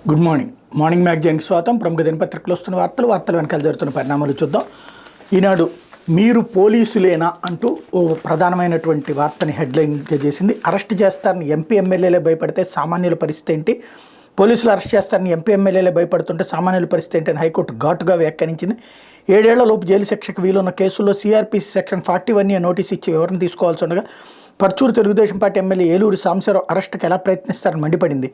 Good morning. Morning మ్యాగజైన్కి స్వాగతం. ప్రముఖ దినపత్రికలు వస్తున్న వార్తలు వెనకాల జరుగుతున్న పరిణామాలు చూద్దాం. ఈనాడు మీరు పోలీసులేనా అంటూ ఓ ప్రధానమైనటువంటి వార్తని హెడ్లైన్గా చేసింది. అరెస్ట్ చేస్తారని ఎంపీ ఎమ్మెల్యేలే భయపడితే సామాన్యుల పరిస్థితి ఏంటి? పోలీసులు అరెస్ట్ చేస్తారని ఎంపీ ఎమ్మెల్యేలే భయపడుతుంటే సామాన్యుల పరిస్థితి ఏంటి అని హైకోర్టు ఘాటుగా వ్యాఖ్యానించింది. 7 ఏళ్లలోపు జైలు శిక్షకు వీలున్న కేసుల్లో సిఆర్పిసి సెక్షన్ 41 నోటీస్ ఇచ్చి వివరణ తీసుకోవాల్సి ఉండగా పర్చూరు తెలుగుదేశం పార్టీ ఎమ్మెల్యే ఏలూరు సాంబశివరావు అరెస్టుకు ఎలా ప్రయత్నిస్తారని మండిపడింది.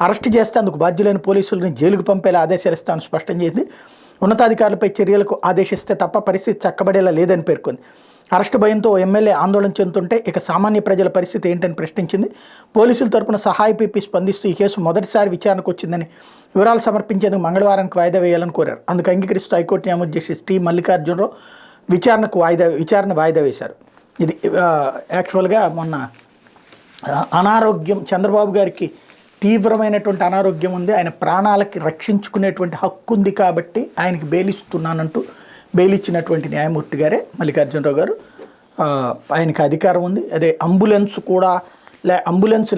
అరెస్ట్ చేస్తే అందుకు బాధ్యులైన పోలీసులను జైలుకు పంపేలా ఆదేశాలు ఇస్తామని స్పష్టం చేసింది. ఉన్నతాధికారులపై చర్యలకు ఆదేశిస్తే తప్ప పరిస్థితి చక్కబడేలా లేదని పేర్కొంది. అరెస్టు భయంతో ఎమ్మెల్యే ఆందోళన చెందుతుంటే ఇక సామాన్య ప్రజల పరిస్థితి ఏంటని ప్రశ్నించింది. పోలీసుల తరపున సహాయ పీపీ స్పందిస్తూ ఈ కేసు మొదటిసారి విచారణకు వచ్చిందని వివరాలు సమర్పించేందుకు మంగళవారానికి వాయిదా వేయాలని కోరారు. అందుకు అంగీకరిస్తూ హైకోర్టు న్యాయమూర్తి జస్టిస్ టి మల్లికార్జునరావు విచారణ వాయిదా వేశారు. ఇది యాక్చువల్గా మొన్న అనారోగ్యం చంద్రబాబు గారికి తీవ్రమైనటువంటి అనారోగ్యం ఉంది, ఆయన ప్రాణాలకి రక్షించుకునేటువంటి హక్కు ఉంది కాబట్టి ఆయనకి బెయిల్ ఇస్తున్నానంటూ బెయిల్ ఇచ్చినటువంటి న్యాయమూర్తి గారే మల్లికార్జునరావు గారు. ఆయనకి అధికారం ఉంది. అదే అంబులెన్స్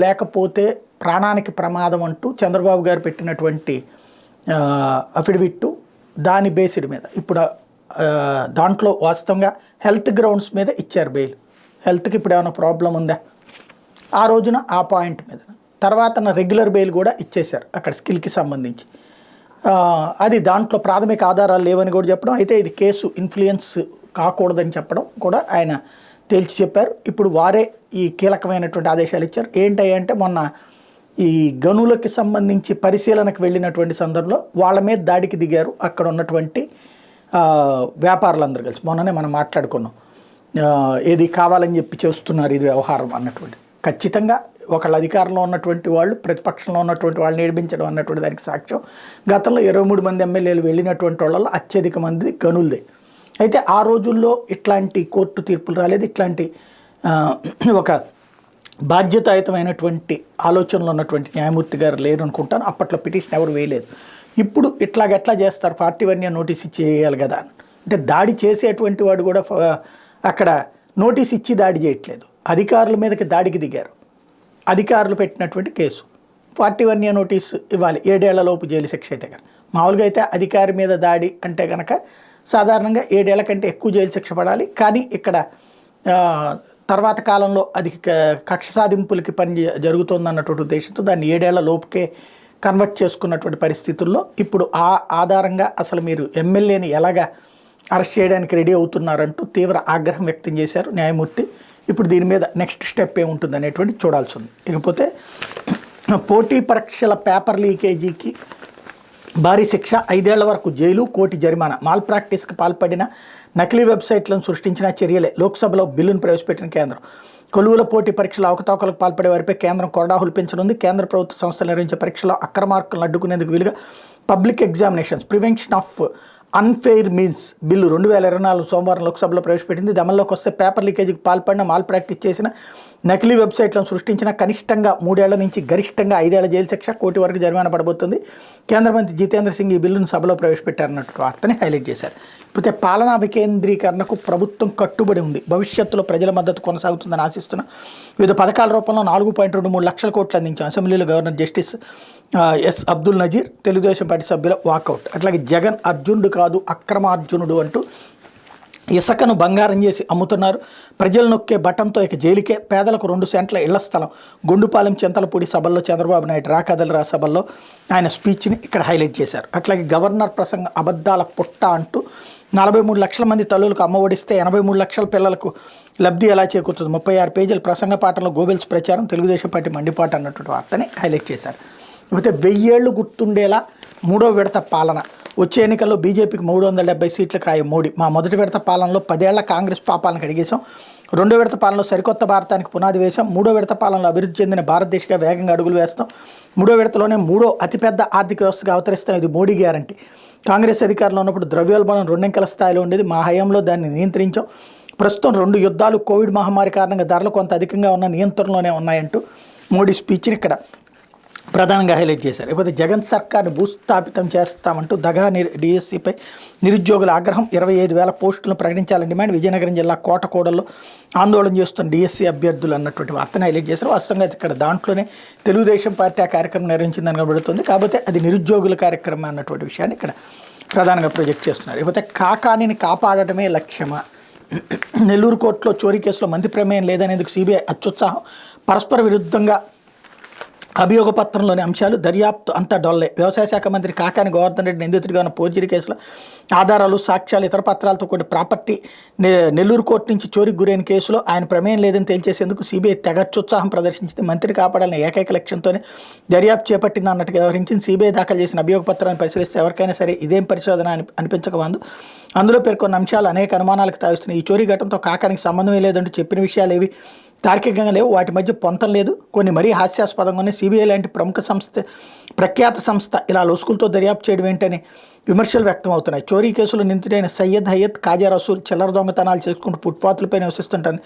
లేకపోతే ప్రాణానికి ప్రమాదం అంటూ చంద్రబాబు గారు పెట్టినటువంటి అఫిడవిట్ దాని బేసిడ్ మీద ఇప్పుడు దాంట్లో వాస్తవంగా హెల్త్ గ్రౌండ్స్ మీద ఇచ్చారు బెయిల్. హెల్త్కి ఇప్పుడు ఏమైనా ప్రాబ్లం ఉందా ఆ రోజున ఆ పాయింట్ మీద, తర్వాత రెగ్యులర్ బెయిల్ కూడా ఇచ్చేశారు అక్కడ స్కిల్కి సంబంధించి. అది దాంట్లో ప్రాథమిక ఆధారాలు లేవని కూడా చెప్పడం, అయితే ఇది కేసు ఇన్ఫ్లుయెన్స్ కాకూడదని చెప్పడం కూడా ఆయన తేల్చి చెప్పారు. ఇప్పుడు వారే ఈ కీలకమైనటువంటి ఆదేశాలు ఇచ్చారు. ఏంటంటే మొన్న ఈ గనులకి సంబంధించి పరిశీలనకు వెళ్ళినటువంటి సందర్భంలో వాళ్ళ మీద దాడికి దిగారు అక్కడ ఉన్నటువంటి వ్యాపారులందరూ కలిసి. మొన్ననే మనం మాట్లాడుకున్నాం, ఏది కావాలని చెప్పి చేస్తున్నారు ఇది వ్యవహారం అన్నటువంటి. ఖచ్చితంగా ఒకళ్ళ అధికారంలో ఉన్నటువంటి వాళ్ళు ప్రతిపక్షంలో ఉన్నటువంటి వాళ్ళని ఏడిపించడం అన్నటువంటి దానికి సాక్ష్యం గతంలో 23 మంది ఎమ్మెల్యేలు వెళ్ళినటువంటి వాళ్ళలో అత్యధిక మంది గనులదే. అయితే ఆ రోజుల్లో ఇట్లాంటి కోర్టు తీర్పులు రాలేదు, ఇట్లాంటి ఒక బాధ్యతాయుతమైనటువంటి ఆలోచనలు ఉన్నటువంటి న్యాయమూర్తి గారు లేరు అనుకుంటాను. అప్పట్లో పిటిషన్ ఎవరు వేయలేదు. ఇప్పుడు ఎట్లా చేస్తారు, 41 నోటీస్ ఇచ్చి చేయాలి కదా అంటే దాడి చేసేటువంటి వాడు కూడా అక్కడ నోటీస్ ఇచ్చి దాడి చేయట్లేదు, అధికారుల మీదకి దాడికి దిగారు. అధికారులు పెట్టినటువంటి కేసు 41 నోటీస్ ఇవ్వాలి, 7 ఏళ్లలోపు జైలు శిక్ష అయితే కనుక. మామూలుగా అయితే అధికారి మీద దాడి అంటే కనుక సాధారణంగా 7 ఏళ్ల కంటే ఎక్కువ జైలు శిక్ష పడాలి. కానీ ఇక్కడ తర్వాత కాలంలో అది కక్ష సాధింపులకి జరుగుతుందన్నటువంటి ఉద్దేశంతో దాన్ని 7 ఏళ్ల లోపుకే కన్వర్ట్ చేసుకున్నటువంటి పరిస్థితుల్లో ఇప్పుడు ఆ ఆధారంగా అసలు మీరు ఎమ్మెల్యేని ఎలాగా అరెస్ట్ చేయడానికి రెడీ అవుతున్నారంటూ తీవ్ర ఆగ్రహం వ్యక్తం చేశారు న్యాయమూర్తి. ఇప్పుడు దీని మీద నెక్స్ట్ స్టెప్ ఏముంటుంది అనేటువంటి చూడాల్సి ఉంది. ఇకపోతే పోటీ పరీక్షల పేపర్ లీకేజీకి భారీ శిక్ష, 5 ఏళ్ల వరకు జైలు, 1 కోటి జరిమానా. మాల్ ప్రాక్టీస్కి పాల్పడిన నకిలీ వెబ్సైట్లను సృష్టించిన చర్యలే లోక్సభలో బిల్లును ప్రవేశపెట్టిన కేంద్రం. కొలువుల పోటీ పరీక్షల అవకతవకలకు పాల్పడే వారిపై కేంద్రం కొరడా హులిపించనుంది. కేంద్ర ప్రభుత్వ సంస్థలు నిర్వహించే పరీక్షలో అక్రమార్కులను అడ్డుకునేందుకు వీలుగా public examinations prevention of unfair means bill 2024 సోమవారం లోక్సభలో ప్రవేశపెట్టింది. ఇది అమల్లోకి వస్తే పేపర్ లీకేజీకి పాల్పడిన, మాల్ ప్రాక్టీస్ చేసిన, నకిలీ వెబ్సైట్లను సృష్టించిన కనిష్టంగా 3 ఏళ్ల నుంచి గరిష్టంగా 5 ఏళ్ల జైలు శిక్ష, 1 కోటి వరకు జరిమానా పడబోతుంది. కేంద్ర మంత్రి జితేంద్ర సింగ్ ఈ బిల్లును సభలో ప్రవేశపెట్టారన్నట్టు వార్తని హైలైట్ చేశారు. ఇకపోతే పాలనా వికేంద్రీకరణకు ప్రభుత్వం కట్టుబడి ఉంది, భవిష్యత్తులో ప్రజల మద్దతు కొనసాగుతుందని ఆశిస్తున్న వివిధ పథకాల రూపంలో 4.23 లక్షల కోట్లు అందించాం. అసెంబ్లీలో governor justice S Abdul Nazeer, Telugu Desam party సభ్యుల వాకౌట్. అట్లాగే జగన్ అర్జునుడు కాదు అక్రమార్జునుడు అంటూ ఇసుకను బంగారం చేసి అమ్ముతున్నారు, ప్రజలు నొక్కే బటన్తో ఇక జైలుకే, పేదలకు 2 సెంట్ల ఇళ్ల స్థలం. గుండుపాలెం చింతలపూడి సభల్లో చంద్రబాబు నాయుడు రాకదలరా సభల్లో ఆయన స్పీచ్ని ఇక్కడ హైలైట్ చేశారు. అట్లాగే గవర్నర్ ప్రసంగం అబద్ధాల పుట్ట అంటూ 43 లక్షల మంది తల్లులకు అమ్మఒడిస్తే 83 లక్షల పిల్లలకు లబ్ధి ఎలా చేకూరుతుంది, 36 పేజీల ప్రసంగ పాఠంలో గోబెల్స్ ప్రచారం, తెలుగుదేశం పార్టీ మండిపాటు అన్నటువంటి వార్తని హైలైట్ చేశారు. ఇకపోతే 1000 ఏళ్ళు గుర్తుండేలా 3వ విడత పాలన. వచ్చే ఎన్నికల్లో బీజేపీకి 370 సీట్లు ఖాయం. మోడీ, మా మొదటి విడత పాలనలో 10 ఏళ్ల కాంగ్రెస్ పాపాలను కడిగేశాం, 2వ విడత పాలనలో సరికొత్త భారతానికి పునాది వేశాం, 3వ విడత పాలనలో అభివృద్ధి చెందిన భారతదేశంగా వేగంగా అడుగులు వేస్తాం, 3వ విడతలోనే 3వ అతిపెద్ద ఆర్థిక వ్యవస్థగా అవతరిస్తాం, ఇది మోడీ గ్యారంటీ. కాంగ్రెస్ అధికారంలో ఉన్నప్పుడు ద్రవ్యోల్బణం 2 అంకెల స్థాయిలో ఉండేది, మా హయాంలో దాన్ని నియంత్రించాం. ప్రస్తుతం 2 యుద్ధాలు, కోవిడ్ మహమ్మారి కారణంగా ధరలు కొంత అధికంగా ఉన్న నియంత్రణలోనే ఉన్నాయంటూ మోడీ స్పీచ్ని ఇక్కడ ప్రధానంగా హైలైట్ చేశారు. లేకపోతే జగన్ సర్కార్ని భూస్థాపితం చేస్తామంటూ దగా డిఎస్సిపై నిరుద్యోగుల ఆగ్రహం, 25,000 పోస్టులను ప్రకటించాలని డిమాండ్, విజయనగరం జిల్లా కోటకోడల్లో ఆందోళన చేస్తున్న డిఎస్సి అభ్యర్థులు అన్నటువంటి వార్తను హైలైట్ చేశారు. వాస్తవంగా ఇక్కడ దాంట్లోనే తెలుగుదేశం పార్టీ ఆ కార్యక్రమం నిర్వహించిందని కనబడుతుంది. కాకపోతే అది నిరుద్యోగుల కార్యక్రమం అన్నటువంటి విషయాన్ని ఇక్కడ ప్రధానంగా ప్రొజెక్ట్ చేస్తున్నారు. లేకపోతే కాకానిని కాపాడటమే లక్ష్యమా, నెల్లూరు కోర్టులో చోరీ కేసులో మంత్రి ప్రమేయం లేదనేందుకు సిబిఐ అత్యుత్సాహం, పరస్పర విరుద్ధంగా అభియోగ పత్రంలోని అంశాలు, దర్యాప్తు అంతా డొల్లే, వ్యవసాయ శాఖ మంత్రి కాకాని గోవర్ధన్ రెడ్డి నిందితుడిగా ఉన్న ఫోర్జరీ కేసులో ఆధారాలు, సాక్ష్యాలు, ఇతర పత్రాలతో కూడిన ప్రాపర్టీ నెల్లూరు కోర్టు నుంచి చోరీకి గురైన కేసులో ఆయన ప్రమేయం లేదని తేల్చేసేందుకు సిబిఐ తెగచ్చుత్సాహం ప్రదర్శించింది. మంత్రి కాపాడాలని ఏకైక లక్ష్యంతోనే దర్యాప్తు చేపట్టింది అన్నట్టుగా వ్యవహరించింది. సిబిఐ దాఖలు చేసిన అభియోగ పత్రాన్ని పరిశీలిస్తే ఎవరికైనా సరే ఇదేం పరిశోధన అనిపించకమందు. అందులో పేర్కొన్న అంశాలు అనేక అనుమానాలకు తావిస్తున్నాయి. ఈ చోరీ ఘటనతో కాకానికి సంబంధమే లేదంటూ చెప్పిన విషయాలు ఏవి తార్కికంగా లేవు, వాటి మధ్య పొంతం లేదు, కొన్ని మరీ హాస్యాస్పదంగానే సిబిఐ లాంటి ప్రఖ్యాత సంస్థ ఇలా లొసుకులతో దర్యాప్తు చేయడం ఏంటని విమర్శలు వ్యక్తం అవుతున్నాయి. చోరీ కేసులో నిందితుడైన సయ్యద్ హయత్, కాజా రసూల్ చిల్లర దొంగతనాలు చేసుకుంటూ ఫుట్పాత్లపై నివసిస్తుంటారని,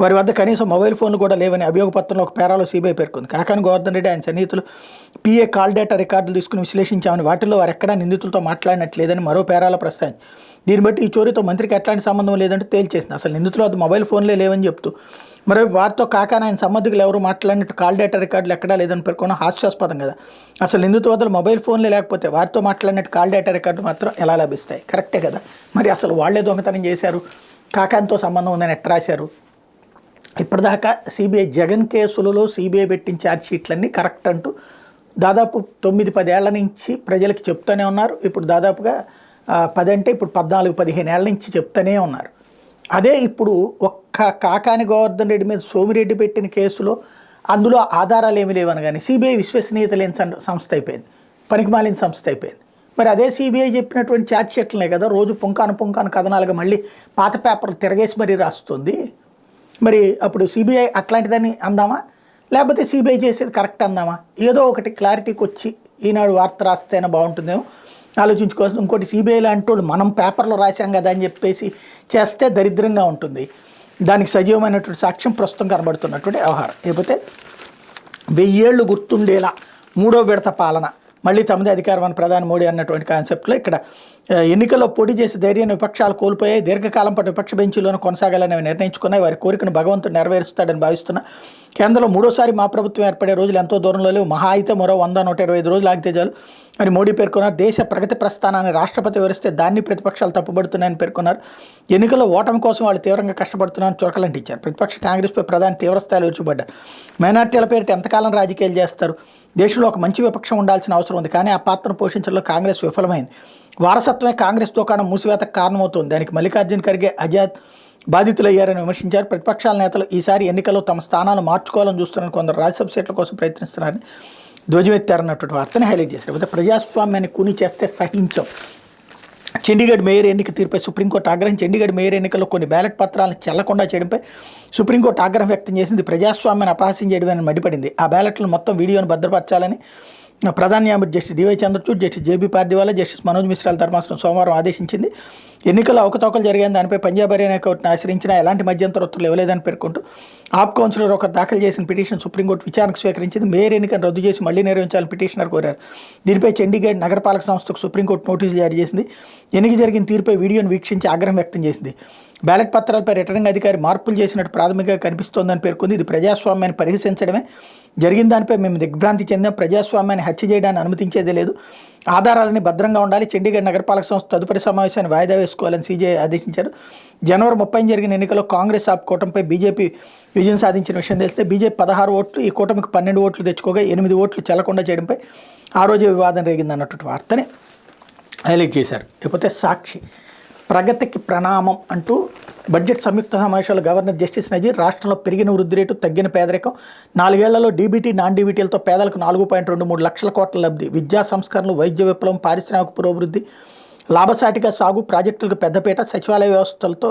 వారి వద్ద కనీసం మొబైల్ ఫోన్లు కూడా లేవని అభియోగ పత్రంలో ఒక పేరాలో సిబిఐ పేర్కొంది. కాకాని గోవర్ధన్ రెడ్డి ఆయన సన్నిహితులు పిఏ కాల్ డేటా రికార్డులు తీసుకుని విశ్లేషించామని, వాటిల్లో వారు ఎక్కడా నిందితులతో మాట్లాడినట్లేదని మరో పేరాలో ప్రస్తావించి, దీన్ని బట్టి ఈ చోరీతో మంత్రికి ఎట్లాంటి సంబంధం లేదంటూ తేల్చేసింది. అసలు నిందితుల వద్ద మొబైల్ ఫోన్లే లేవని చెప్తూ మరి వారితో కాకాని ఆయన సంబంధికులు ఎవరు మాట్లాడినట్టు కాల్ డేటా రికార్డులు ఎక్కడా లేదని పేర్కొన్న హాస్యాస్పదం కదా. అసలు నిందితు వద్ద మొబైల్ ఫోన్లే లేకపోతే వారితో మాట్లాడినట్టు కాల్ డేటా రికార్డు మాత్రం ఎలా లభిస్తాయి? కరెక్టే కదా. మరి అసలు వాళ్లే దొంగతనం చేశారు, కాకానితో సంబంధం ఉందని ఎట్ట రాశారు? ఇప్పటిదాకా సిబిఐ జగన్ కేసులలో సిబిఐ పెట్టిన ఛార్జ్షీట్లన్నీ కరెక్ట్ అంటూ దాదాపు 9-10 ఏళ్ల నుంచి ప్రజలకు చెప్తూనే ఉన్నారు. ఇప్పుడు దాదాపుగా 10 అంటే ఇప్పుడు 14-15 ఏళ్ల నుంచి చెప్తూనే ఉన్నారు. అదే ఇప్పుడు ఒక్క కాకాని గోవర్ధన్ రెడ్డి మీద సోమిరెడ్డి పెట్టిన కేసులో అందులో ఆధారాలు ఏమీ లేవని కానీ సిబిఐ విశ్వసనీయత లేని సంస్థ అయిపోయింది, పనికిమాలిన సంస్థ అయిపోయింది. మరి అదే సిబిఐ చెప్పినటువంటి ఛార్జ్షీట్లనే కదా రోజు పుంకాను కథనాలుగా మళ్ళీ పాత పేపర్లు తిరగేసి మరీ రాస్తుంది. మరి అప్పుడు సిబిఐ అట్లాంటిదని అందామా, లేకపోతే సిబిఐ చేసేది కరెక్ట్ అందామా? ఏదో ఒకటి క్లారిటీకి వచ్చి ఈనాడు వార్త రాస్తేనే బాగుంటుందేమో ఆలోచించుకోవాల్సి. ఇంకోటి సిబిఐ లాంటి వాళ్ళు మనం పేపర్లో రాశాం కదా అని చెప్పేసి చేస్తే దరిద్రంగా ఉంటుంది. దానికి సజీవమైనటువంటి సాక్ష్యం ప్రస్తుతం కనబడుతున్నటువంటి వ్యవహారం. లేకపోతే 1000 ఏళ్ళు గుర్తుండేలా 3వ విడత పాలన మళ్ళీ తమదే అధికారం అని ప్రధాని మోడీ అన్నటువంటి కాన్సెప్ట్లో ఇక్కడ ఎన్నికల్లో పోటీ చేసి ధైర్యాన్ని విపక్షాలు కోల్పోయాయి, దీర్ఘకాలం పాటు విపక్ష బెంచీలోనే కొనసాగాలని నిర్ణయించుకున్నాయి. వారి కోరికను భగవంతుడు నెరవేరుస్తాడని భావిస్తున్నా. కేంద్రంలో 3వసారి మా ప్రభుత్వం ఏర్పడే రోజులు ఎంతో దూరంలో లేవు, మహా అయితే మరో 100-125 రోజులు ఆగితే చాలు అని మోడీ పేర్కొన్నారు. దేశ ప్రగతి ప్రస్థానాన్ని రాష్ట్రపతి వివరిస్తే దాన్ని ప్రతిపక్షాలు తప్పుబడుతున్నాయని పేర్కొన్నారు. ఎన్నికల్లో ఓటమి కోసం వాళ్ళు తీవ్రంగా కష్టపడుతున్నారని చురకలంటించారు. ప్రతిపక్ష కాంగ్రెస్పై ప్రధాని తీవ్రస్థాయిలో విరుచుకుపడ్డారు. మైనార్టీల పేరిట ఎంతకాలం రాజకీయాలు చేస్తారు? దేశంలో ఒక మంచి విపక్షం ఉండాల్సిన అవసరం ఉంది, కానీ ఆ పాత్రను పోషించడంలో కాంగ్రెస్ విఫలమైంది. వారసత్వమే కాంగ్రెస్ దుకాణం మూసివేతకు కారణమవుతుంది. దానికి మల్లికార్జున ఖర్గే, ఆజాద్ బాధితులయ్యారని విమర్శించారు. ప్రతిపక్షాల నేతలు ఈసారి ఎన్నికల్లో తమ స్థానాలను మార్చుకోవాలని చూస్తున్నారని, కొందరు రాజ్యసభ సీట్ల కోసం ప్రయత్నిస్తున్నారని ధ్వజమెత్తారన్నటువంటి వార్తని హైలైట్ చేశారు. అయితే ప్రజాస్వామ్యాన్ని కూని చేస్తే సహించం. చండీగఢ్ మేయర్ ఎన్నిక తీర్పై సుప్రీంకోర్టు ఆగ్రహం. చండీగఢ్ మేయర్ ఎన్నికల్లో కొన్ని బ్యాలెట్ పత్రాలను చెల్లకుండా చేయడంపై సుప్రీంకోర్టు ఆగ్రహం వ్యక్తం చేసింది. ప్రజాస్వామ్యాన్ని అపహాస్యం చేయడమని మండిపడింది. ఆ బ్యాలెట్లను మొత్తం వీడియోను భద్రపరచాలని ప్రధాన న్యాయమూర్తి justice D Y Chandrachud, justice J B Pardiwala, justice Manoj మిశ్రాల ధర్మాసనం సోమవారం ఆదేశించింది. ఎన్నికల్లో అవకతవకలు జరిగాయని దానిపై పంజాబ్ హర్యానా కోర్టును ఆశ్రయించినా ఎలాంటి మధ్యంతర ఉత్తర్వులు ఇవ్వలేదని పేర్కొంటూ ఆప్ కౌన్సిలర్ ఒకరు దాఖలు చేసిన పిటిషన్ సుప్రీంకోర్టు విచారణకు స్వీకరించింది. మేయర్ ఎన్నికను రద్దు చేసి మళ్లీ నిర్వహించాలని పిటిషనర్ కోరారు. దీనిపై చండీగఢ్ నగరపాలక సంస్థకు సుప్రీంకోర్టు నోటీసులు జారీ చేసింది. ఎన్నిక జరిగిన తీరుపై వీడియోను వీక్షించి ఆగ్రహం వ్యక్తం చేసింది. బ్యాలెట్ పత్రాలపై రిటర్నింగ్ అధికారి మార్పులు చేసినట్టు ప్రాథమికంగా కనిపిస్తోందని పేర్కొంది. ఇది ప్రజాస్వామ్యాన్ని పరిహసించడమే. జరిగిన దానిపై మేము దిగ్భ్రాంతి చెందాం. ప్రజాస్వామ్యాన్ని హత్య చేయడాన్ని అనుమతించేదే లేదు. ఆధారాలని భద్రంగా ఉండాలి. చండీగఢ్ నగరపాలక సంస్థ తదుపరి సమావేశాన్ని వాయిదా వేసుకోవాలని సీజే ఆదేశించారు. జనవరి 30 జరిగిన ఎన్నికల్లో కాంగ్రెస్ ఆప్ కూటమిపై బీజేపీ విజయం సాధించిన విషయం తెలిస్తే బీజేపీ 16 ఓట్లు, ఈ కూటమికి 12 ఓట్లు తెచ్చుకోగా 8 ఓట్లు చెల్లకుండా చేయడంపై ఆ రోజే వివాదం రేగింది అన్నటువంటి వార్తని హైలైట్ చేశారు. లేకపోతే సాక్షి ప్రగతికి ప్రణామం అంటూ బడ్జెట్ సంయుక్త సమావేశాల్లో గవర్నర్ జస్టిస్ నజీర్ రాష్ట్రంలో పెరిగిన వృద్ధి రేటు, తగ్గిన పేదరికం, 4 ఏళ్లలో డీబీటీ నాన్ డీబీటీలతో పేదలకు 4.23 లక్షల కోట్ల లబ్ధి, విద్యా సంస్కరణలు, వైద్య విప్లవం, పారిశ్రామిక పురోభివృద్ధి, లాభసాటిగా సాగు, ప్రాజెక్టులకు పెద్దపీట, సచివాలయ వ్యవస్థలతో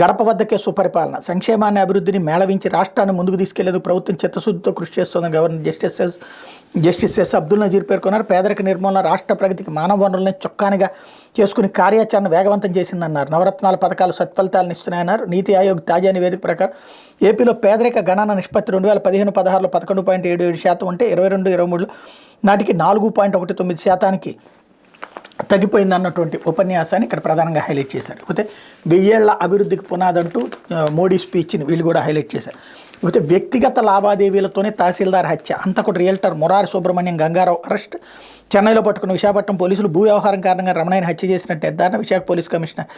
గడప వద్దకే సుపరిపాలన, సంక్షేమాన్ని అభివృద్ధిని మేళవించి రాష్ట్రాన్ని ముందుకు తీసుకెళ్లేందుకు ప్రభుత్వం చిత్తశుద్ధితో కృషి చేస్తోందని governor justice S Abdul Nazeer పేర్కొన్నారు. పేదరిక నిర్మూలన, రాష్ట్ర ప్రగతికి మానవ వనరుల్ని చొక్కానిగా చేసుకుని కార్యాచరణ వేగవంతం చేసిందన్నారు. నవరత్నాల పథకాలు సత్ఫలితాలను ఇస్తున్నాయన్నారు. నీతి ఆయోగ్ తాజా నివేదిక ప్రకారం ఏపీలో పేదరిక గణన నిష్పత్తి 2015-16లో 11.77% ఉంటే 22-23 నాటికి 4.19% తగ్గిపోయిందన్నటువంటి ఉపన్యాసాన్ని ఇక్కడ ప్రధానంగా హైలైట్ చేశారు. లేకపోతే 1000 ఏళ్ల అభివృద్ధికి పునాదంటూ మోడీ స్పీచ్ని వీళ్ళు కూడా హైలైట్ చేశారు. లేకపోతే వ్యక్తిగత లావాదేవీలతోనే తహసీల్దార్ హత్య, అంతకుడు రియల్టర్ మురారి సుబ్రహ్మణ్యం గంగారావు అరెస్ట్. చెన్నైలో పట్టుకున్న విశాఖపట్నం పోలీసులు భూ వ్యవహారం కారణంగా రమణయ్యని హత్య చేసినట్టు నిర్ధారణ. విశాఖ పోలీస్ కమిషనర్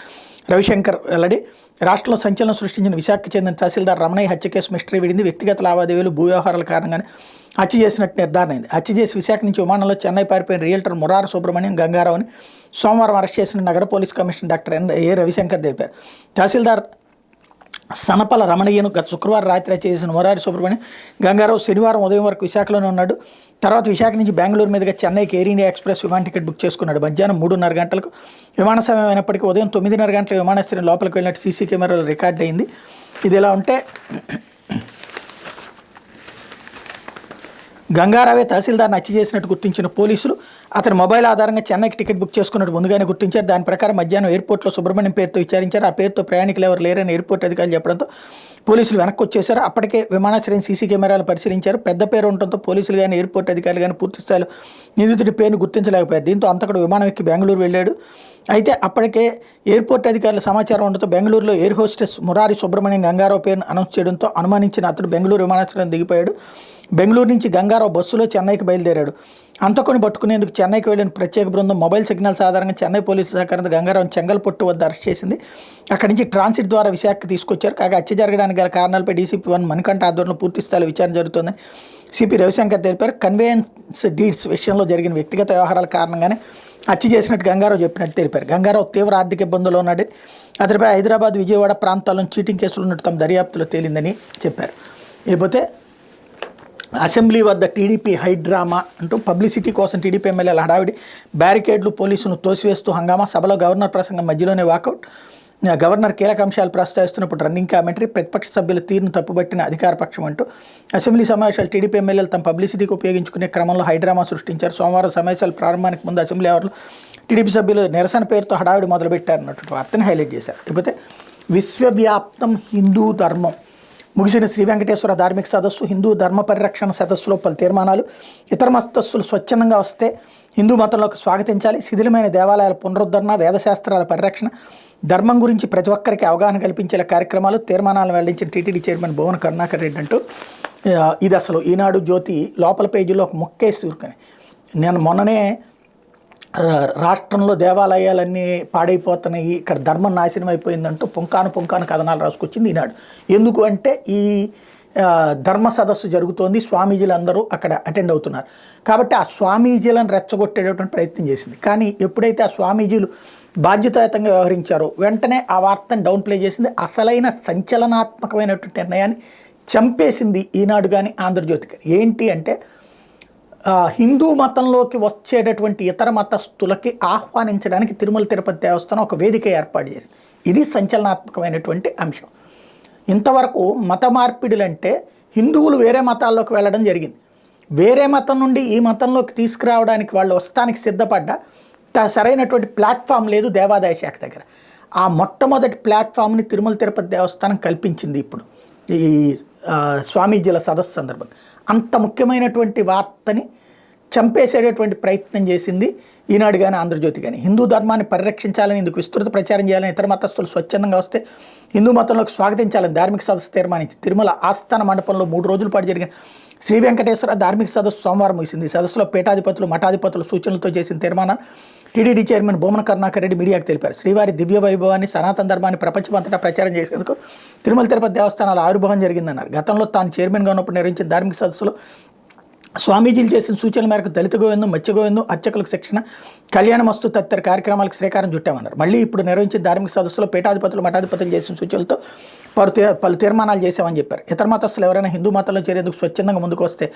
రవిశంకర్ వెల్లడి. రాష్ట్రంలో సంచలనం సృష్టించిన విశాఖకు చెందిన తహసీల్దార్ రమణయ్య హత్య కేసు మిస్టరీ విడింది. వ్యక్తిగత లావాదేవీలు, భూ వ్యవహారాల కారణంగానే హత్య చేసినట్టు నిర్ధారణ అయింది. హత్య చేసి విశాఖ నుంచి విమానంలో చెన్నై పారిపోయిన రియల్టర్ మురారి సుబ్రహ్మణ్యం గంగారావుని సోమవారం అరెస్ట్ చేసిన నగర పోలీస్ కమిషనర్ డాక్టర్ ఏ రవిశంకర్ తెలిపారు. తహసీల్దార్ సనపల రమణయ్యను గత శుక్రవారం రాత్రి హత్య చేసిన మురారి సుబ్రహ్మణ్యం గంగారావు శనివారం ఉదయం వరకు విశాఖలోనే ఉన్నాడు. తర్వాత విశాఖ నుంచి బెంగళూరు మీదుగా చెన్నైకి ఎయిర్ ఇండియా ఎక్స్ప్రెస్ విమాన టికెట్ బుక్ చేసుకున్నాడు. మధ్యాహ్నం 3:30 గంటలకు విమాన సమయం అయినప్పటికీ ఉదయం 9:30 గంటల విమానాశ్రయం లోపలికి వెళ్ళినట్టు సీసీ కెమెరాలో రికార్డ్ అయింది. ఇది ఇలా ఉంటే గంగారావే తహసీల్దార్ని హత్య చేసినట్టు గుర్తించిన పోలీసులు అతని మొబైల్ ఆధారంగా చెన్నైకి టికెట్ బుక్ చేసుకున్నట్టు ముందుగానే గుర్తించారు. దాని ప్రకారం మధ్యాహ్నం ఎయిర్పోర్ట్లో సుబ్రహ్మణ్యం పేరుతో విచారించారు. ఆ పేరుతో ప్రయాణికులు ఎవరు లేరని ఎయిర్పోర్ట్ అధికారులు చెప్పడంతో పోలీసులు వెనక్కి వచ్చేశారు. అప్పటికే విమానాశ్రయం సీసీ కెమెరాలు పరిశీలించారు. పెద్ద పేరు ఉండటంతో పోలీసులు కానీ ఎయిర్పోర్ట్ అధికారులు కానీ పూర్తి స్థాయిలో నిందితుడి పేరును గుర్తించలేకపోయారు. దీంతో అంతకుడు విమానం ఎక్కి బెంగళూరు వెళ్ళాడు. అయితే అప్పటికే ఎయిర్పోర్ట్ అధికారుల సమాచారం ఉండడంతో బెంగళూరులో ఎయిర్ హోస్టెస్ మురారి సుబ్రహ్మణ్యం గంగారావు పేరును అనౌన్స్ చేయడంతో అనుమానించిన అతడు బెంగళూరు విమానాశ్రయం దిగిపోయాడు. బెంగళూరు నుంచి గంగారావు బస్సులో చెన్నైకి బయలుదేరాడు. అంతకుని పట్టుకునేందుకు చెన్నైకి వెళ్లిన ప్రత్యేక బృందం మొబైల్ సిగ్నల్స్ ఆధారంగా చెన్నై పోలీసుల సహకారంతో గంగారావుని చెంగల్పట్టు వద్ద అరెస్ట్ చేసింది. అక్కడి నుంచి ట్రాన్సిట్ ద్వారా విశాఖకు తీసుకొచ్చారు. కాగా హత్య జరగడానికి గల కారణాలపై డీసీపీ 1 మణికంఠ ఆధ్వర్యంలో పూర్తి స్థాయిలో విచారణ జరుగుతోందని సిపి రవిశంకర్ తెలిపారు. కన్వేయన్స్ డీడ్స్ విషయంలో జరిగిన వ్యక్తిగత వ్యవహారాల కారణంగానే హత్య చేసినట్టు గంగారావు చెప్పినట్టు తెలిపారు. గంగారావు తీవ్ర ఆర్థిక ఇబ్బందుల్లో ఉన్నాడు. అతడిపై హైదరాబాద్, విజయవాడ ప్రాంతాల్లో చీటింగ్ కేసులు ఉన్నట్టు తమ దర్యాప్తులో తేలిందని చెప్పారు. లేకపోతే అసెంబ్లీ వద్ద టీడీపీ హైడ్రామా అంటూ పబ్లిసిటీ కోసం టీడీపీ ఎమ్మెల్యేల హడావిడి, బ్యారికేడ్లు, పోలీసును తోసివేస్తూ హంగామా, సభలో గవర్నర్ ప్రసంగం మధ్యలోనే వాకౌట్. గవర్నర్ కీలక అంశాలు ప్రస్తావిస్తున్నప్పుడు రన్నింగ్ కామెంటరీ, ప్రతిపక్ష సభ్యుల తీరును తప్పుబట్టిన అధికార పక్షం అంటూ అసెంబ్లీ సమావేశాలు టీడీపీ ఎమ్మెల్యేలు తమ పబ్లిసిటీకి ఉపయోగించుకునే క్రమంలో హైడ్రామా సృష్టించారు. సోమవారం సమావేశాల ప్రారంభానికి ముందు అసెంబ్లీ అవర్లో టీడీపీ సభ్యులు నిరసన పేరుతో హడావిడి మొదలుపెట్టారన్నటువంటి వార్తను హైలైట్ చేశారు. లేకపోతే విశ్వవ్యాప్తం హిందూ ధర్మం ముగిసిన శ్రీ వెంకటేశ్వర ధార్మిక సదస్సు, హిందూ ధర్మ పరిరక్షణ సదస్సులో పలు తీర్మానాలు. ఇతర మతస్థులు స్వచ్ఛందంగా వస్తే హిందూ మతంలోకి స్వాగతించాలి. శిథిలమైన దేవాలయాల పునరుద్ధరణ, వేదశాస్త్రాల పరిరక్షణ, ధర్మం గురించి ప్రతి ఒక్కరికి అవగాహన కల్పించేలా కార్యక్రమాలు, తీర్మానాలను వెల్లడించిన టీటీడీ చైర్మన్ భువన కరుణాకర్ రెడ్డి అంటూ ఇది అసలు ఈనాడు జ్యోతి లోపల పేజీలో ఒక మొక్కేసి ఊరుకొని నేను మొన్ననే రాష్ట్రంలో దేవాలయాలన్నీ పాడైపోతున్నాయి, ఇక్కడ ధర్మం నాశనం అయిపోయిందంటూ పుంకాను కథనాలు రాసుకొచ్చింది ఈనాడు. ఎందుకు అంటే ఈ ధర్మ సదస్సు జరుగుతోంది, స్వామీజీలు అందరూ అక్కడ అటెండ్ అవుతున్నారు కాబట్టి ఆ స్వామీజీలను రెచ్చగొట్టేటటువంటి ప్రయత్నం చేసింది. కానీ ఎప్పుడైతే ఆ స్వామీజీలు బాధ్యతాయుతంగా వ్యవహరించారో వెంటనే ఆ వార్తను డౌన్ ప్లే చేసింది. అసలైన సంచలనాత్మకమైనటువంటి నిర్ణయాన్ని చంపేసింది ఈనాడు కానీ ఆంధ్రజ్యోతి కానీ. ఏంటి అంటే హిందూ మతంలోకి వచ్చేటటువంటి ఇతర మతస్థులకి ఆహ్వానించడానికి తిరుమల తిరుపతి దేవస్థానం ఒక వేదిక ఏర్పాటు చేసింది. ఇది సంచలనాత్మకమైనటువంటి అంశం. ఇంతవరకు మత మార్పిడులంటే హిందువులు వేరే మతాల్లోకి వెళ్ళడం జరిగింది. వేరే మతం నుండి ఈ మతంలోకి తీసుకురావడానికి వాళ్ళు వస్తానికి సిద్ధపడ్డ సరైనటువంటి ప్లాట్ఫామ్ లేదు దేవాదాయ శాఖ దగ్గర. ఆ మొట్టమొదటి ప్లాట్ఫామ్ని తిరుమల తిరుపతి దేవస్థానం కల్పించింది ఇప్పుడు ఈ స్వామీజీల సదస్సు సందర్భంగా. అంత ముఖ్యమైనటువంటి వార్తని చంపేసేటటువంటి ప్రయత్నం చేసింది ఈనాడు కానీ ఆంధ్రజ్యోతి కానీ. హిందూ ధర్మాన్ని పరిరక్షించాలని, ఇందుకు విస్తృత ప్రచారం చేయాలని, ఇతర మతస్థులు స్వచ్ఛందంగా వస్తే హిందూ మతంలోకి స్వాగతించాలని ధార్మిక సదస్సు తీర్మానించి తిరుమల ఆస్థాన మండపంలో 3 రోజుల పాటు జరిగిన శ్రీ వెంకటేశ్వర ధార్మిక సదస్సు సోమవారం ముగిసింది. ఈ సదస్సులో పీఠాధిపతులు, మఠాధిపతుల సూచనలతో చేసిన తీర్మానాలు టీటీడీ చైర్మన్ భువన కరుణాకర్ రెడ్డి మీడియాకు తెలిపారు. శ్రీవారి దివ్య వైభవాన్ని, సనాతన ధర్మాన్ని ప్రపంచమంతటా ప్రచారం చేసేందుకు తిరుమల తిరుపతి దేవస్థానాల ఆవిర్భావం జరిగిందన్నారు. గతంలో తాను చైర్మన్గా ఉన్నప్పుడు నిర్వహించిన ధార్మిక సదస్సులో స్వామీజీలు చేసిన సూచనల మేరకు దళిత గోవిందం, మత్స్య గోవిందం, అర్చకులకు శిక్షణ, కళ్యాణమస్తు తదితర కార్యక్రమాలకు శ్రీకారం చుట్టామన్నారు. మళ్ళీ ఇప్పుడు నిర్వహించిన ధార్మిక సదస్సులో పీఠాధిపతులు మఠాధిపతులు చేసిన సూచనలతో పలు తీర్మానాలు చేశామని చెప్పారు. ఇతర మతస్థులు ఎవరైనా హిందూ మతంలో చేరేందుకు స్వచ్ఛందంగా ముందుకు వస్తే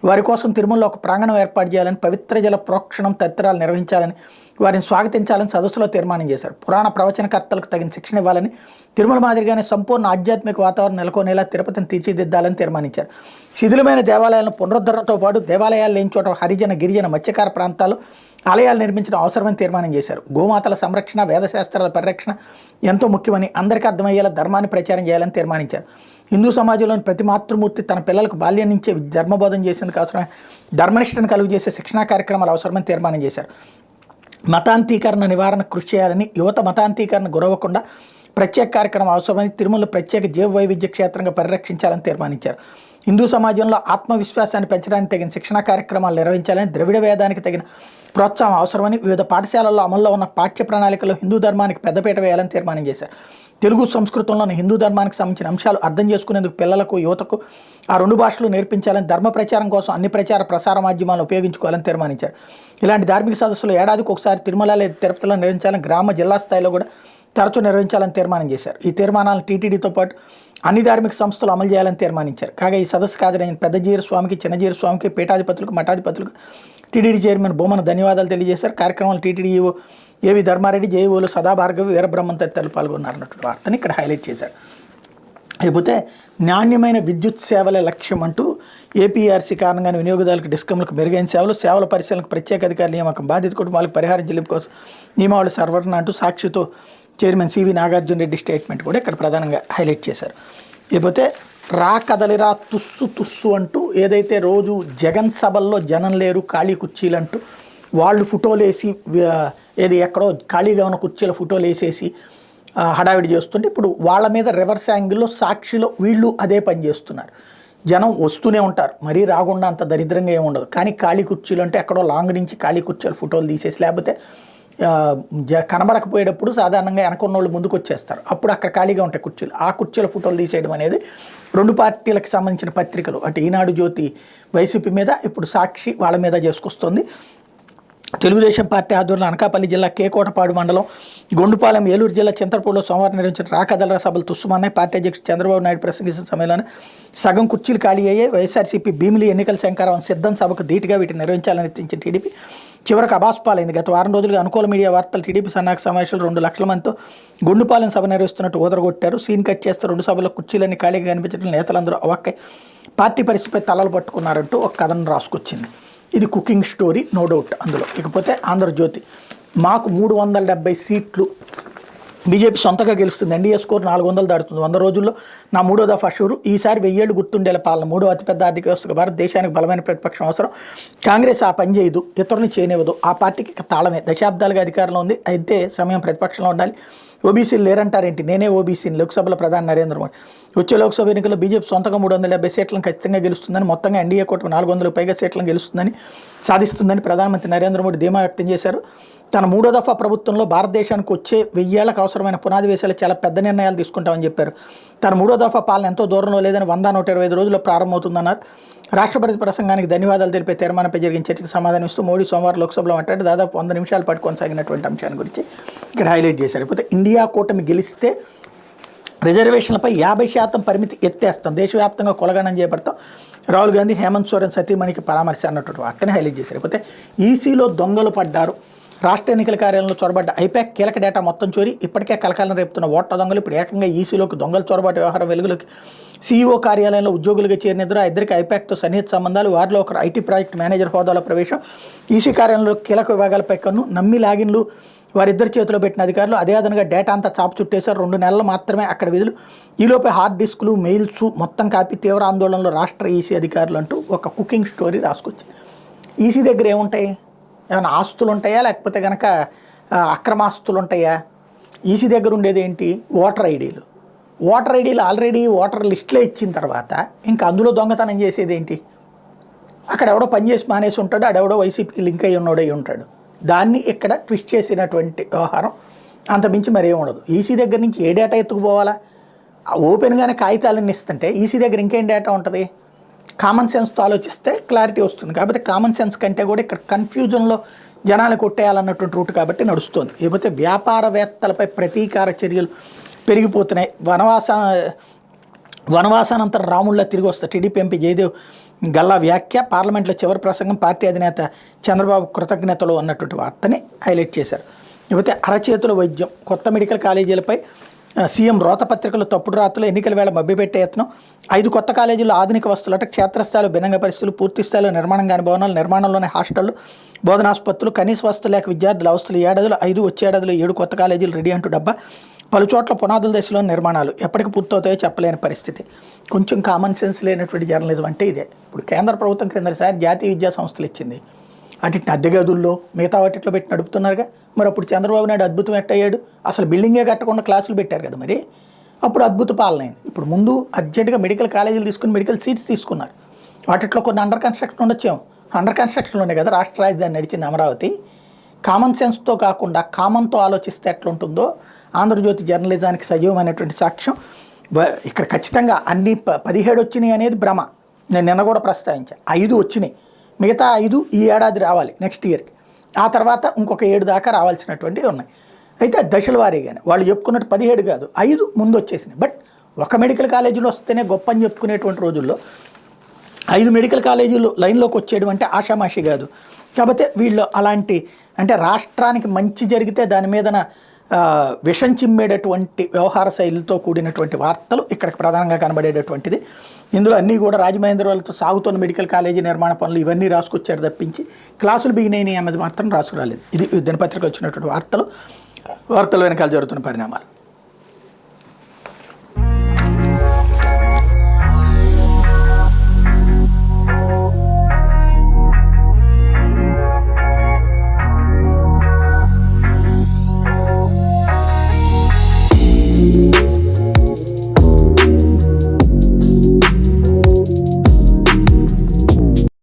వారి కోసం తిరుమలలో ఒక ప్రాంగణం ఏర్పాటు చేయాలని, పవిత్ర జల ప్రోక్షణం తదితరాలు నిర్వహించాలని, వారిని స్వాగతించాలని సదస్సులో తీర్మానం చేశారు. పురాణ ప్రవచనకర్తలకు తగిన శిక్షణ ఇవ్వాలని, తిరుమల మాదిరిగానే సంపూర్ణ ఆధ్యాత్మిక వాతావరణం నెలకొనేలా తిరుపతిని తీర్చిదిద్దాలని తీర్మానించారు. శిథిలమైన దేవాలయాలను పునరుద్ధరణతో పాటు దేవాలయాలు లేని చోట హరిజన గిరిజన మత్స్యకార ప్రాంతాల్లో ఆలయాలు నిర్మించడం అవసరమని తీర్మానం చేశారు. గోమాతల సంరక్షణ, వేదశాస్త్రాల పరిరక్షణ ఎంతో ముఖ్యమని, అందరికీ అర్థమయ్యేలా ధర్మాన్ని ప్రచారం చేయాలని తీర్మానించారు. హిందూ సమాజంలోని ప్రతి మాతృమూర్తి తన పిల్లలకు బాల్యం నుంచే ధర్మబోధన చేసేందుకు అవసరమైన ధర్మనిష్టను కలుగు చేసే శిక్షణా కార్యక్రమాలు అవసరమని తీర్మానం చేశారు. మతాంతీకరణ నివారణ కృషి చేయాలని, యువత మతాంతీకరణ గురవ్వకుండా ప్రత్యేక కార్యక్రమం అవసరమని, తిరుమల ప్రత్యేక జీవ వైవిధ్య క్షేత్రంగా పరిరక్షించాలని తీర్మానించారు. హిందూ సమాజంలో ఆత్మవిశ్వాసాన్ని పెంచడానికి తగిన శిక్షణా కార్యక్రమాలు నిర్వహించాలని, ద్రవిడ వేదానికి తగిన ప్రోత్సాహం అవసరమని, వివిధ పాఠశాలల్లో అమల్లో ఉన్న పాఠ్య ప్రణాళికలో హిందూ ధర్మానికి పెద్దపీట వేయాలని తీర్మానం చేశారు. తెలుగు సంస్కృతంలోని హిందూ ధర్మానికి సంబంధించిన అంశాలు అర్థం చేసుకునేందుకు పిల్లలకు, యువతకు ఆ రెండు భాషలు నేర్పించాలని, ధర్మ ప్రచారం కోసం అన్ని ప్రసార మాధ్యమాలను ఉపయోగించుకోవాలని తీర్మానించారు. ఇలాంటి ధార్మిక సదస్సులు ఏడాదికి ఒకసారి తిరుమల లేదా తిరుపతిలో నిర్వహించాలని, గ్రామ జిల్లా స్థాయిలో కూడా తరచూ నిర్వహించాలని తీర్మానం చేశారు. ఈ తీర్మానాలను టీటీడీతో పాటు అన్ని ధార్మిక సంస్థలు అమలు చేయాలని తీర్మానించారు. కాగా ఈ సదస్సుకు హాజరైన పెద్దజీర స్వామికి, చిన్నజీర స్వామికి, పీఠాధిపతులకు, మఠాధిపతులకు టీటీడీ చైర్మన్ బొమ్మన ధన్యవాదాలు తెలియజేశారు. కార్యక్రమంలో టీటీడీ ఈవో ఏవి ధర్మారెడ్డి, జేఈఓలు సదాభార్గవి, వీరబ్రహ్మం తదితరులు పాల్గొన్నారన్నటువంటి వార్తని ఇక్కడ హైలైట్ చేశారు. లేకపోతే నాణ్యమైన విద్యుత్ సేవలే లక్ష్యం అంటూ ఏపీఆర్సీ కారణంగానే వినియోగదారులకు, డిస్కంలకు మెరుగైన సేవల పరిశీలనకు ప్రత్యేక అధికారుల నియామకం, బాధిత కుటుంబాలకు పరిహారం చెల్లింపు కోసం నియమావళి సవరణ అంటూ సాక్షితో chairman C V Nagarjuna Reddy statement కూడా ఇక్కడ ప్రధానంగా హైలైట్ చేశారు. లేకపోతే రా కదలిరా తుస్సు తుస్సు అంటూ ఏదైతే రోజు జగన్ సభల్లో జనం లేరు, ఖాళీ కుర్చీలు అంటూ వాళ్ళు ఫోటోలు వేసి, ఏది ఎక్కడో ఖాళీగా ఉన్న కుర్చీల ఫోటోలు వేసేసి హడావిడి చేస్తుంటే, ఇప్పుడు వాళ్ళ మీద రివర్స్ యాంగిల్లో సాక్షిలో వీళ్ళు అదే పని చేస్తున్నారు. జనం వస్తూనే ఉంటారు, మరీ రాకుండా అంత దరిద్రంగా ఏమి ఉండదు. కానీ ఖాళీ కుర్చీలు అంటే ఎక్కడో లాంగ్ నుంచి ఖాళీ కుర్చీల ఫోటోలు తీసేసి, లేకపోతే కనబడకపోయేటప్పుడు సాధారణంగా వెనకొన్నోళ్ళు ముందుకు వచ్చేస్తారు, అప్పుడు అక్కడ ఖాళీగా ఉంటాయి కుర్చీలు. ఆ కుర్చీల ఫోటోలు తీసేయడం అనేది రెండు పార్టీలకు సంబంధించిన పత్రికలు, అటు ఈనాడు జ్యోతి వైసీపీ మీద, ఇప్పుడు సాక్షి వాళ్ళ మీద చేసుకొస్తుంది. తెలుగుదేశం పార్టీ ఆధ్వర్యంలో అనకాపల్లి జిల్లా కేకోటపాడు మండలం గొండుపాలెం, ఏలూరు జిల్లా చింతలపూడిలో సోమవారం నిర్వహించిన రాకదలరా సభలు తుస్సుమన్నాయి. పార్టీ అధ్యక్షుడు చంద్రబాబు నాయుడు ప్రసంగించిన సమయంలోనే సగం కుర్చీలు ఖాళీ అయ్యాయి. వైఎస్ఆర్సీపీ భీమిలి ఎన్నికల శంకారావం సిద్ధం, సభకు ధీటుగా వీటిని నిర్వహించాలని యత్నించిన టీడీపీ చివరకు అబాస్పాలైంది. గత వారం రోజులుగా అనుకూల మీడియా వార్తలు టీడీపీ సన్నాహక సమావేశాలు 2 లక్షల మందితో గొండుపాలెం సభ నిర్వహిస్తున్నట్టు ఊదరగొట్టారు. సీన్ కట్ చేస్తే 2 సభల్లో కుర్చీలన్నీ ఖాళీగా కనిపించడం నేతలందరూ అవాక్కై పార్టీ పరిస్థితిపై తలలు పట్టుకున్నారంటూ ఒక కథను రాసుకొచ్చింది. ఇది కుకింగ్ స్టోరీ, నో డౌట్ అందులో. ఇకపోతే ఆంధ్రజ్యోతి, మాకు 370 సీట్లు, బీజేపీ సొంతగా గెలుస్తుంది, ఎన్డీఏ స్కోర్ 400 దాటుతుంది, 100 రోజుల్లో నా 3వ దఫా షూరు, ఈసారి 1000 ఏళ్ళు గుర్తుండేలా పాలన, 3వ అతిపెద్ద ఆర్థిక వ్యవస్థగా భారతదేశానికి బలమైన ప్రతిపక్షం అవసరం, కాంగ్రెస్ ఆ పని చేయదు, ఇతరుని చేయనివ్వదు, ఆ పార్టీకి తాళమే, దశాబ్దాలుగా అధికారంలో ఉంది, అయితే సమయం ప్రతిపక్షంలో ఉండాలి, ఓబీసీలు లేరంటారేంటి, నేనే ఓబీసీని, లోక్సభలో ప్రధాని నరేంద్ర మోడీ, వచ్చే లోక్సభ ఎన్నికల్లో బీజేపీ సొంతంగా 370 సీట్లను ఖచ్చితంగా గెలుస్తుందని, మొత్తంగా ఎన్డీఏ కూటమి 400 పైగా సీట్లను గెలుస్తుందని, సాధిస్తుందని ప్రధానమంత్రి నరేంద్ర మోడీ ధీమా వ్యక్తం చేశారు. తన 3వ దఫా ప్రభుత్వంలో భారతదేశానికి వచ్చే 1000 ఏళ్లకు అవసరమైన పునాది వేసేలా చాలా పెద్ద నిర్ణయాలు తీసుకుంటామని చెప్పారు. తన 3వ దఫా పాలన ఎంతో దూరంలో లేదని 100-125 రోజుల్లో ప్రారంభమవుతుందన్నారు. రాష్ట్రపతి ప్రసంగానికి ధన్యవాదాలు తెలిపే తీర్మానంపై జరిగిన చర్చకు సమాధానం ఇస్తూ మోడీ సోమవారం లోక్సభలో మాట్లాడి దాదాపు 100 నిమిషాల పాటు కొనసాగినటువంటి అంశాన్ని గురించి ఇక్కడ హైలైట్ చేశారు. లేకపోతే ఇండియా కూటమి గెలిస్తే రిజర్వేషన్లపై 50% పరిమితి ఎత్తేస్తాం, దేశవ్యాప్తంగా కొలగణం చేపడతాం, రాహుల్ గాంధీ హేమంత్ సోరెన్ సతీమణికి పరామర్శ అన్నటువంటి వార్తని హైలైట్ చేశారు. లేకపోతే ఈసీలో దొంగలు పడ్డారు, రాష్ట్ర ఎన్నికల కార్యాలయంలో చొరబడ్డ ఐపాక్ కీలక డేటా మొత్తం చోరీ, ఇప్పటికే కలకాలం రేపుతున్న ఓట్ల దొంగలు ఇప్పుడు ఏకంగా ఈసీలోకి దొంగల చొరబాటు వ్యవహారం వెలుగులోకి. సీఈఓ కార్యాలయంలో ఉద్యోగులుగా చేరిన ఇద్దరికి ఐపాక్తో సన్నిహిత సంబంధాలు, వారిలో ఒకరు ఐటీ ప్రాజెక్ట్ మేనేజర్ హోదాలో ప్రవేశం, ఈసీ కార్యాలయంలో కీలక విభాగాలపై కన్ను, నమ్మి లాగిన్లు వారిద్దరి చేతిలో పెట్టిన అధికారులు, అదే అదనంగా డేటా అంతా చాపు చుట్టేశారు, 2 నెలలు మాత్రమే అక్కడ విధులు, ఈలోపే హార్డ్ డిస్కులు, మెయిల్స్ మొత్తం కాపీ, తీవ్ర ఆందోళనలో రాష్ట్ర ఈసీ అధికారులు అంటూ ఒక కుకింగ్ స్టోరీ రాసుకొచ్చింది. ఈసీ దగ్గర ఏముంటాయి, ఏమైనా ఆస్తులు ఉంటాయా, లేకపోతే కనుక అక్రమాస్తులు ఉంటాయా? ఈసీ దగ్గర ఉండేది ఏంటి, ఓటర్ ఐడీలు. ఓటర్ ఐడీలు ఆల్రెడీ ఓటర్ లిస్టులో ఇచ్చిన తర్వాత ఇంకా అందులో దొంగతనం చేసేది ఏంటి? అక్కడ ఎవడో పనిచేసి మానేసి ఉంటాడు, ఆడెవడో వైసీపీకి లింక్ అయ్యి ఉన్నాడో అయి ఉంటాడు. దాన్ని ఇక్కడ ట్విస్ట్ చేసినటువంటి వ్యవహారం, అంతమించి మరేం ఉండదు. ఈసీ దగ్గర నుంచి ఏ డేటా ఎత్తుకుపోవాలా? ఓపెన్గానే కాగితాలన్నీ ఇస్తుంటే ఈసీ దగ్గర ఇంకేం డేటా ఉంటుంది? కామన్ సెన్స్తో ఆలోచిస్తే క్లారిటీ వస్తుంది. కాబట్టి కామన్ సెన్స్ కంటే కూడా ఇక్కడ కన్ఫ్యూజన్లో జనాలు కొట్టేయాలన్నటువంటి రూట్ కాబట్టి నడుస్తుంది. లేకపోతే వ్యాపారవేత్తలపై ప్రతీకార చర్యలు పెరిగిపోతున్నాయి. వనవాసానంతరం రాముళ్ళ తిరిగి వస్తారు. టీడీపీ ఎంపీ జయదేవ్ గల్లా వ్యాఖ్య, పార్లమెంట్లో చివరి ప్రసంగం, పార్టీ అధినేత చంద్రబాబు కృతజ్ఞతలు అన్నటువంటి వార్తని హైలైట్ చేశారు. లేకపోతే అరచేతుల వైద్యం, కొత్త మెడికల్ కాలేజీలపై సీఎం రోతపత్రికలు తప్పుడు రాతలు, ఎన్నికల వేళ మభ్యపెట్టే యత్నం, 5 కొత్త కాలేజీల్లో ఆధునిక వస్తువులట, క్షేత్రస్థాయిలో భిన్నంగా పరిస్థితులు, పూర్తి స్థాయిలో నిర్మాణం కాని భవనాలు, నిర్మాణంలోనే హాస్టళ్లు, బోధనాసుపత్రులు, కనీస వసతులు లేక విద్యార్థుల అవస్థలు, ఏడాదిలో 5, వచ్చే ఏడాదిలో 7 కొత్త కాలేజీలు రెడీ అంటూ డబ్బా, పలు చోట్ల పునాదుల దశలో నిర్మాణాలు ఎప్పటికి పూర్తవుతాయో చెప్పలేని పరిస్థితి. కొంచెం కామన్ సెన్స్ లేనటువంటి జర్నలిజం అంటే ఇదే. ఇప్పుడు కేంద్ర ప్రభుత్వం క్రిందసారి జాతీయ విద్యా సంస్థలు ఇచ్చింది, అటిని అద్దె గదుల్లో మిగతా వాటిట్లో పెట్టి నడుపుతున్నారుగా. మరి అప్పుడు చంద్రబాబు నాయుడు అద్భుతం ఎట్టయ్యాడు, అసలు బిల్డింగే కట్టకుండా క్లాసులు పెట్టారు కదా, మరి అప్పుడు అద్భుత పాలన అయింది. ఇప్పుడు ముందు అర్జెంటుగా మెడికల్ కాలేజీలు తీసుకుని మెడికల్ సీట్స్ తీసుకున్నారు. వాటిట్లో కొన్ని అండర్ కన్స్ట్రక్షన్ ఉండొచ్చాము. అండర్ కన్స్ట్రక్షన్లోనే కదా రాష్ట్ర రాజధాని నడిచింది అమరావతి. కామన్ సెన్స్తో కాకుండా కామన్తో ఆలోచిస్తే ఎట్లుంటుందో ఆంధ్రజ్యోతి జర్నలిజానికి సజీవమైనటువంటి సాక్ష్యం. ఇక్కడ ఖచ్చితంగా అన్ని 17 వచ్చినాయి అనేది భ్రమ. నేను నిన్న కూడా ప్రస్తావించాను. 5 వచ్చినాయి, మిగతా 5 ఈ ఏడాది రావాలి, నెక్స్ట్ ఇయర్కి. ఆ తర్వాత ఇంకొక 7 దాకా రావాల్సినటువంటివి ఉన్నాయి. అయితే దశల వారీగానే వాళ్ళు చెప్పుకున్నట్టు 17 కాదు, 5 ముందు వచ్చేసినాయి. బట్ ఒక మెడికల్ కాలేజీలో వస్తేనే గొప్ప అని చెప్పుకునేటువంటి రోజుల్లో 5 మెడికల్ కాలేజీలు లైన్లోకి వచ్చేయడం అంటే ఆషామాషి కాదు. కాకపోతే వీళ్ళు అలాంటి, అంటే రాష్ట్రానికి మంచి జరిగితే దాని మీదన విషం చిమ్మేటటువంటి వ్యవహార శైలితో కూడినటువంటి వార్తలు ఇక్కడికి ప్రధానంగా కనబడేటటువంటిది. ఇందులో అన్నీ కూడా రాజమహేంద్రవరంతో సాగుతున్న మెడికల్ కాలేజీ నిర్మాణ పనులు ఇవన్నీ రాసుకొచ్చారు తప్పించి క్లాసులు బిగినాయి అన్నది మాత్రం రాసుకురాలేదు. ఇది దినపత్రిక వచ్చినటువంటి వార్తలు వెనకాల జరుగుతున్న పరిణామాలు.